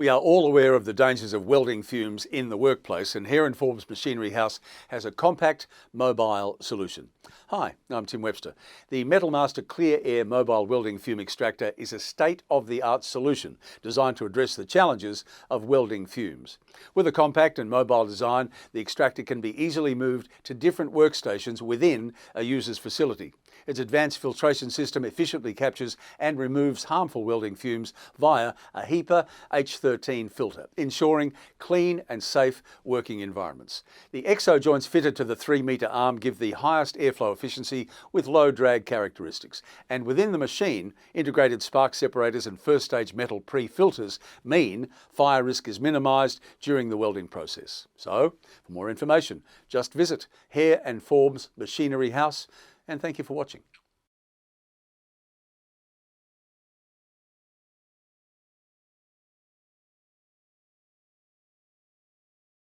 We are all aware of the dangers of welding fumes in the workplace, and Hare Forbes Machinery House has a compact, mobile solution. Hi, I'm Tim Webster. The Metalmaster Clear Air mobile welding fume extractor is a state-of-the-art solution designed to address the challenges of welding fumes. With a compact and mobile design, the extractor can be easily moved to different workstations within a user's facility. Its advanced filtration system efficiently captures and removes harmful welding fumes via a HEPA H13 filter, ensuring clean and safe working environments. The exo joints fitted to the 3-metre arm give the highest airflow efficiency with low drag characteristics. And within the machine, integrated spark separators and first-stage metal pre-filters mean fire risk is minimised during the welding process. So, for more information, just visit Hare Forbes Machinery House. And thank you for watching.